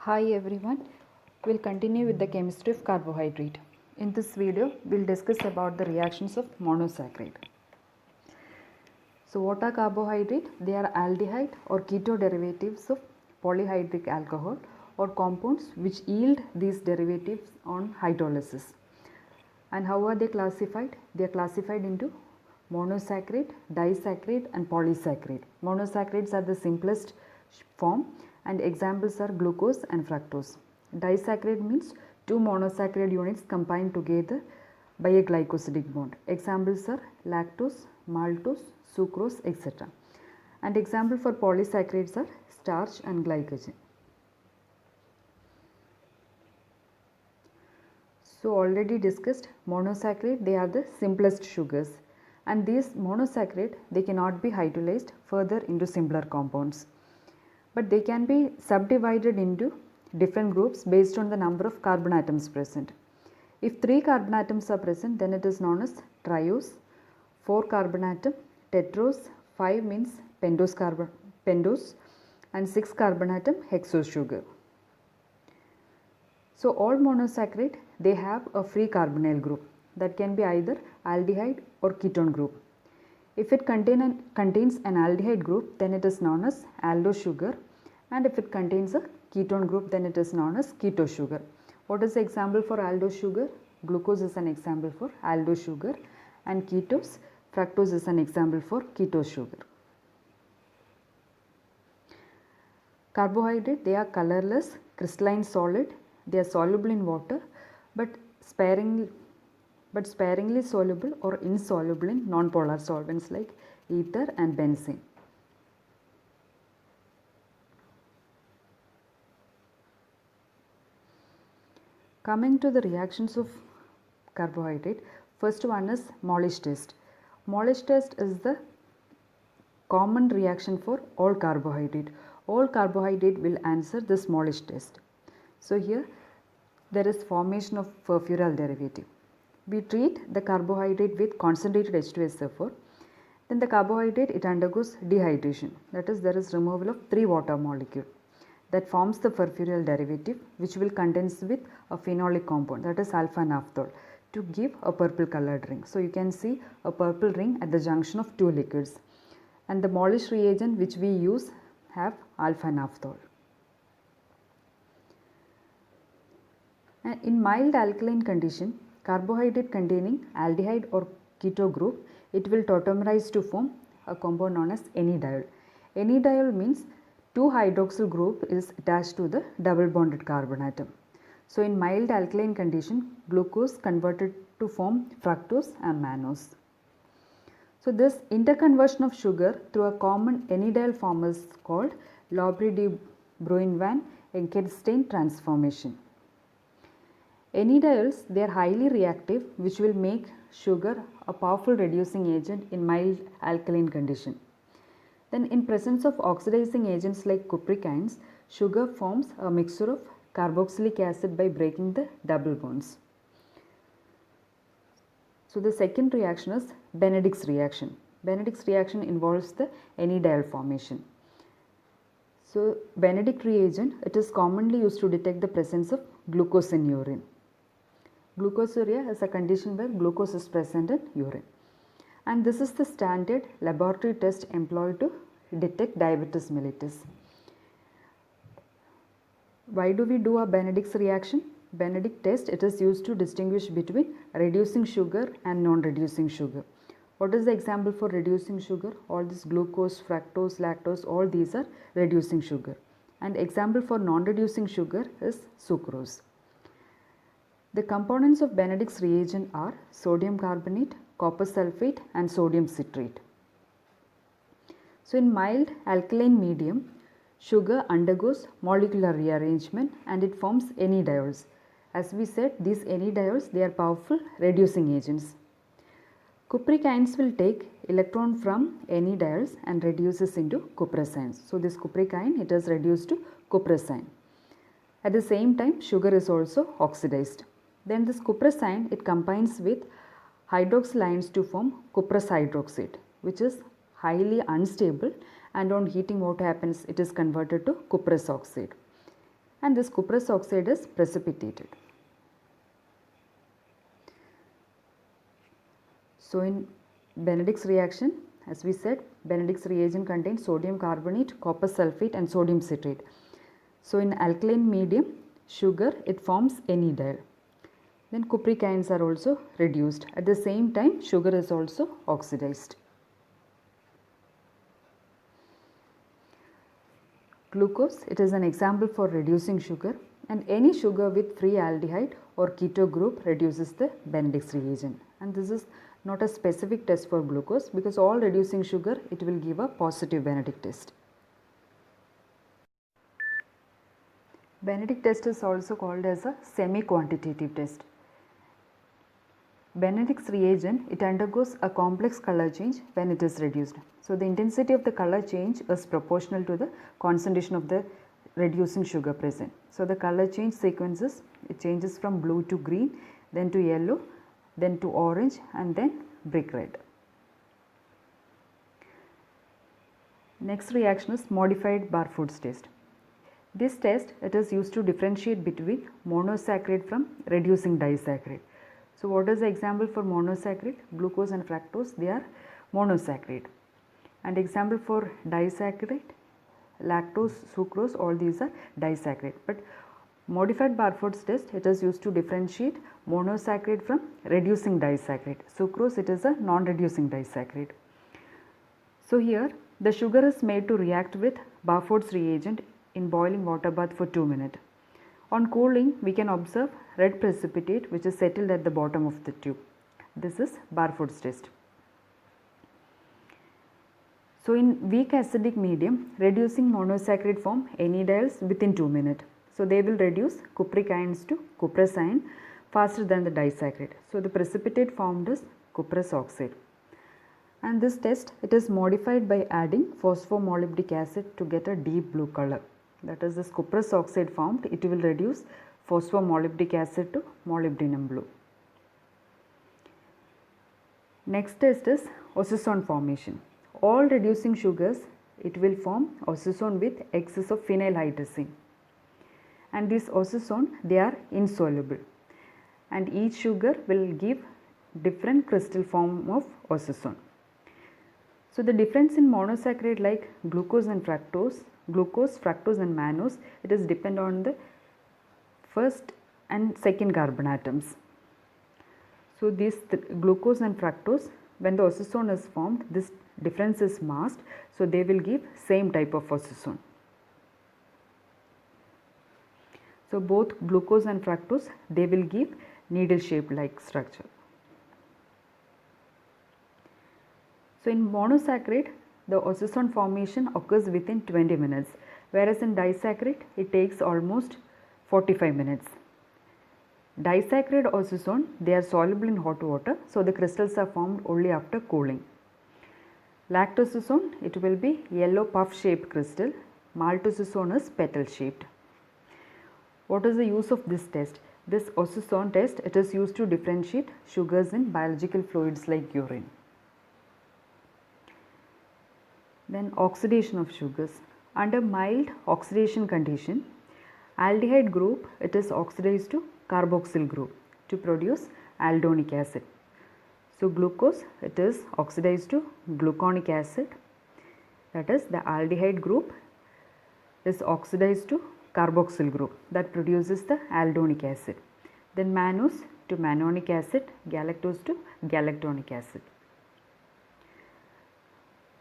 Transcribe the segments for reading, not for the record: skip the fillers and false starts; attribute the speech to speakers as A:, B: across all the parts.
A: Hi everyone, we'll continue with the chemistry of carbohydrate. In this video, we'll discuss about the reactions of monosaccharide. So what are carbohydrate? They are aldehyde or keto derivatives of polyhydric alcohol or compounds which yield these derivatives on hydrolysis. And how are they classified? They are classified into monosaccharide, disaccharide and polysaccharide. Monosaccharides are the simplest form and examples are glucose and fructose. Disaccharide means two monosaccharide units combined together by a glycosidic bond. Examples are lactose, maltose, sucrose, etc. And example for polysaccharides are starch and glycogen. So already discussed, monosaccharide, they are the simplest sugars, and these monosaccharide, they cannot be hydrolyzed further into simpler compounds, but they can be subdivided into different groups based on the number of carbon atoms present. If 3 carbon atoms are present, then it is known as triose, 4 carbon atom tetrose, 5 means pentose and 6 carbon atom hexose sugar. So all monosaccharide, they have a free carbonyl group that can be either aldehyde or ketone group. If it contains an aldehyde group, then it is known as aldose sugar, and if it contains a ketone group, then it is known as keto sugar. What is the example for aldose sugar? Glucose is an example for aldose sugar, and ketose, fructose is an example for ketose sugar. Carbohydrate, they are colorless, crystalline solid. They are soluble in water, but sparingly soluble or insoluble in nonpolar solvents like ether and benzene. Coming to the reactions of carbohydrate, first one is Molish test. Molish test is the common reaction for all carbohydrate. All carbohydrate will answer this Molish test. So here there is formation of furfural derivative. We treat the carbohydrate with concentrated H2SO4. Then the carbohydrate, it undergoes dehydration. That is, there is removal of 3 water molecule that forms the furfural derivative, which will condense with a phenolic compound, that is alpha naphthol, to give a purple colored ring. So you can see a purple ring at the junction of 2 liquids, and the Molish reagent which we use have alpha naphthol. And in mild alkaline condition, carbohydrate containing aldehyde or keto group, it will tautomerize to form a compound known as enediol. Enediol means 2 hydroxyl group is attached to the double bonded carbon atom. So in mild alkaline condition, glucose converted to form fructose and mannose. So this interconversion of sugar through a common enediol form is called Lobry-de-Bruyn-Van Enkelstein transformation. Enediols, they are highly reactive, which will make sugar a powerful reducing agent in mild alkaline condition. Then in presence of oxidizing agents like cupricines, sugar forms a mixture of carboxylic acid by breaking the double bonds. So the second reaction is Benedict's reaction. Benedict's reaction involves the enediol formation. So Benedict reagent, it is commonly used to detect the presence of glucose in urine. Glucosuria is a condition where glucose is present in urine, and this is the standard laboratory test employed to detect diabetes mellitus. Why do we do a Benedict's reaction? Benedict test, it is used to distinguish between reducing sugar and non-reducing sugar. What is the example for reducing sugar? All this glucose, fructose, lactose, all these are reducing sugar. And example for non-reducing sugar is sucrose. The components of Benedict's reagent are sodium carbonate, copper sulfate and sodium citrate. So in mild alkaline medium, sugar undergoes molecular rearrangement and it forms enediols. As we said, these enediols, they are powerful reducing agents. Cupricines will take electron from enediols and reduces into cuprosines. So this cupricine, it is reduced to cuprosine. At the same time, sugar is also oxidized. Then this cuprosine, it combines with hydroxyl ions to form cuprous hydroxide, which is highly unstable, and on heating what happens, it is converted to cuprous oxide. and this cuprous oxide is precipitated. So in Benedict's reaction, as we said, Benedict's reagent contains sodium carbonate, copper sulfate and sodium citrate. So in alkaline medium, sugar, it forms anidyl. Then cupric ions are also reduced. At the same time, sugar is also oxidized. Glucose, it is an example for reducing sugar, and any sugar with free aldehyde or keto group reduces the Benedict's reagent. And this is not a specific test for glucose, because all reducing sugar, it will give a positive Benedict test. Benedict test is also called as a semi-quantitative test. Benedict's reagent, it undergoes a complex color change when it is reduced. So the intensity of the color change is proportional to the concentration of the reducing sugar present. So the color change sequences, it changes from blue to green, then to yellow, then to orange and then brick red. Next reaction is modified Barford's test. This test, it is used to differentiate between monosaccharide from reducing disaccharide. So what is the example for monosaccharide? Glucose and fructose, they are monosaccharide. And example for disaccharide, lactose, sucrose, all these are disaccharide. But modified Barford's test, it is used to differentiate monosaccharide from reducing disaccharide. Sucrose, it is a non-reducing disaccharide. So here the sugar is made to react with Barford's reagent in boiling water bath for 2 minutes. On cooling, we can observe red precipitate which is settled at the bottom of the tube. This is Barford's test. So in weak acidic medium, reducing monosaccharide form anidyls within 2 minutes. So they will reduce cupric ions to cuprous ion faster than the disaccharide. So the precipitate formed is cuprous oxide. And this test, it is modified by adding phosphomolybdic acid to get a deep blue color. That is, this cuprous oxide formed, it will reduce phosphomolybdic acid to molybdenum blue. Next test is osazone formation. All reducing sugars, it will form osazone with excess of phenylhydrazine. And this osazone, they are insoluble. And each sugar will give different crystal form of osazone. So the difference in monosaccharide like glucose and fructose, and mannose, it is depend on the first and second carbon atoms. So these glucose and fructose, when the osazone is formed, this difference is masked, so they will give same type of osazone. So both glucose and fructose, they will give needle shaped like structure. So in monosaccharide, the osazone formation occurs within 20 minutes, whereas in disaccharide, it takes almost 45 minutes. Disaccharide osazone, they are soluble in hot water, so the crystals are formed only after cooling. Lactosazone, it will be yellow puff shaped crystal. Maltosazone is petal shaped. What is the use of this test? This osazone test, it is used to differentiate sugars in biological fluids like urine. Then oxidation of sugars. Under mild oxidation condition, aldehyde group, it is oxidized to carboxyl group to produce aldonic acid. So glucose, it is oxidized to gluconic acid, that is the aldehyde group is oxidized to carboxyl group that produces the aldonic acid. Then mannose to mannonic acid, galactose to galactonic acid.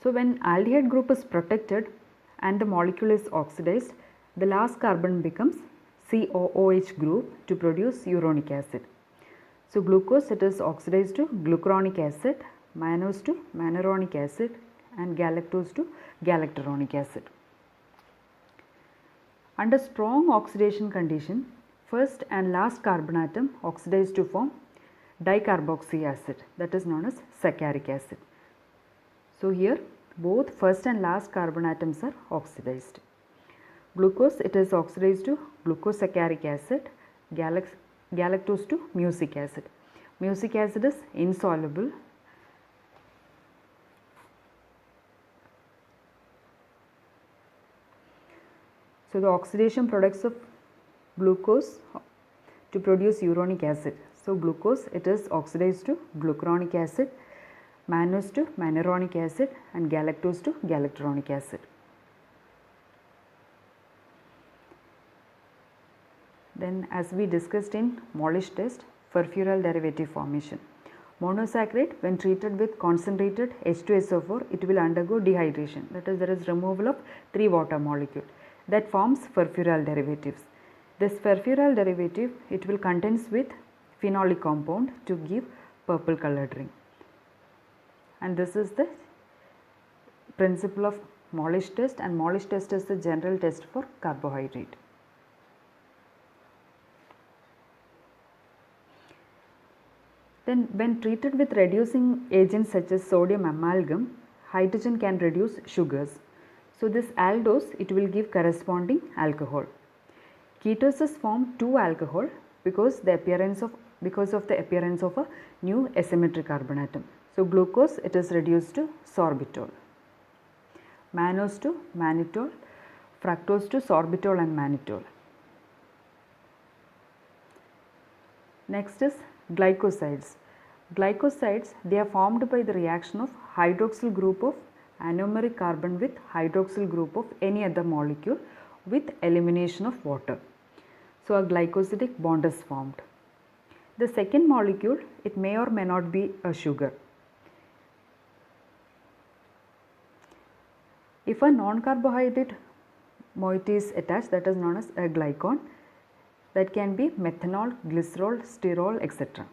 A: So when aldehyde group is protected and the molecule is oxidized, the last carbon becomes COOH group to produce uronic acid. So glucose, it is oxidized to glucuronic acid, mannose to mannuronic acid and galactose to galacturonic acid. Under strong oxidation condition, first and last carbon atom oxidize to form dicarboxy acid, that is known as saccaric acid. So here both first and last carbon atoms are oxidized. Glucose, it is oxidized to glucosaccaric acid, galactose to mucic acid. Mucic acid is insoluble. So the oxidation products of glucose to produce uronic acid. So glucose, it is oxidized to glucuronic acid, mannose to mannuronic acid, and galactose to galacturonic acid. Then, as we discussed in Molish test, furfural derivative formation. Monosaccharide, when treated with concentrated H2SO4, it will undergo dehydration. That is, there is removal of 3 water molecules. That forms furfural derivatives. This furfural derivative, it will contains with phenolic compound to give purple colored ring. And this is the principle of Molish test, and Molish test is the general test for carbohydrate. Then when treated with reducing agents such as sodium amalgam, hydrogen can reduce sugars. So this aldose, it will give corresponding alcohol. Ketosis form 2 alcohol because of the appearance of a new asymmetric carbon atom. So glucose, it is reduced to sorbitol, mannose to mannitol, fructose to sorbitol and mannitol. Next is glycosides. Glycosides, they are formed by the reaction of hydroxyl group of anomeric carbon with hydroxyl group of any other molecule with elimination of water. So a glycosidic bond is formed. The second molecule, it may or may not be a sugar. If a non-carbohydrate moiety is attached, that is known as a glycon. That can be methanol, glycerol, sterol, etc.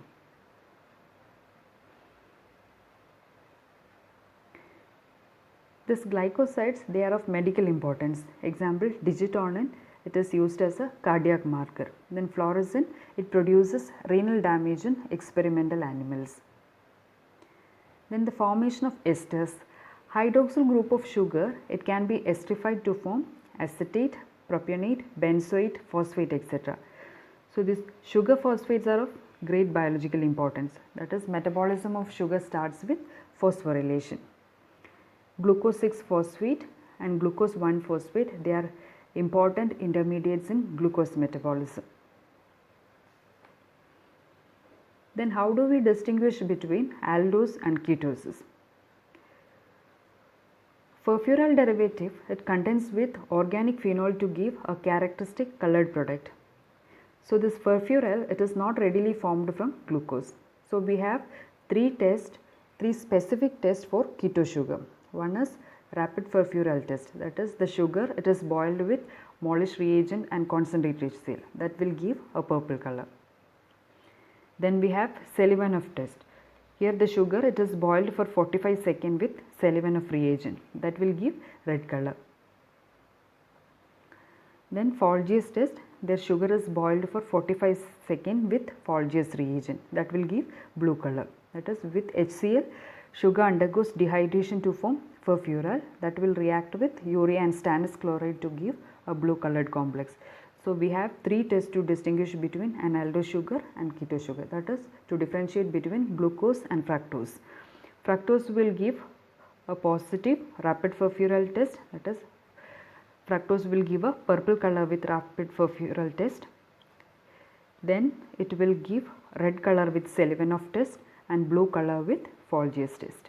A: These glycosides, they are of medical importance. Example, digitonin, it is used as a cardiac marker. Then fluorescein, it produces renal damage in experimental animals. Then the formation of esters. Hydroxyl group of sugar, it can be esterified to form acetate, propionate, benzoate, phosphate, etc. So these sugar phosphates are of great biological importance. That is, metabolism of sugar starts with phosphorylation. Glucose 6-phosphate and glucose 1-phosphate, they are important intermediates in glucose metabolism. Then how do we distinguish between aldose and ketosis? Furfural derivative, it contains with organic phenol to give a characteristic colored product. So this furfural, it is not readily formed from glucose. So we have three specific tests for keto sugar. One is rapid furfural test, that is the sugar, it is boiled with Molish reagent and concentrate HCl, that will give a purple color. Then we have Selivanov test. Here the sugar, it is boiled for 45 seconds with Selivanov reagent, that will give red color. Then Folger's test, their sugar is boiled for 45 seconds with Folger's reagent, that will give blue color. That is, with HCl, sugar undergoes dehydration to form furfural, that will react with urea and stannous chloride to give a blue colored complex. So we have three tests to distinguish between an aldose sugar and keto sugar, that is to differentiate between glucose and fructose. Fructose will give a positive rapid furfural test, that is fructose will give a purple color with rapid furfural test. Then it will give red color with Selivanov test and blue color with Folger's test.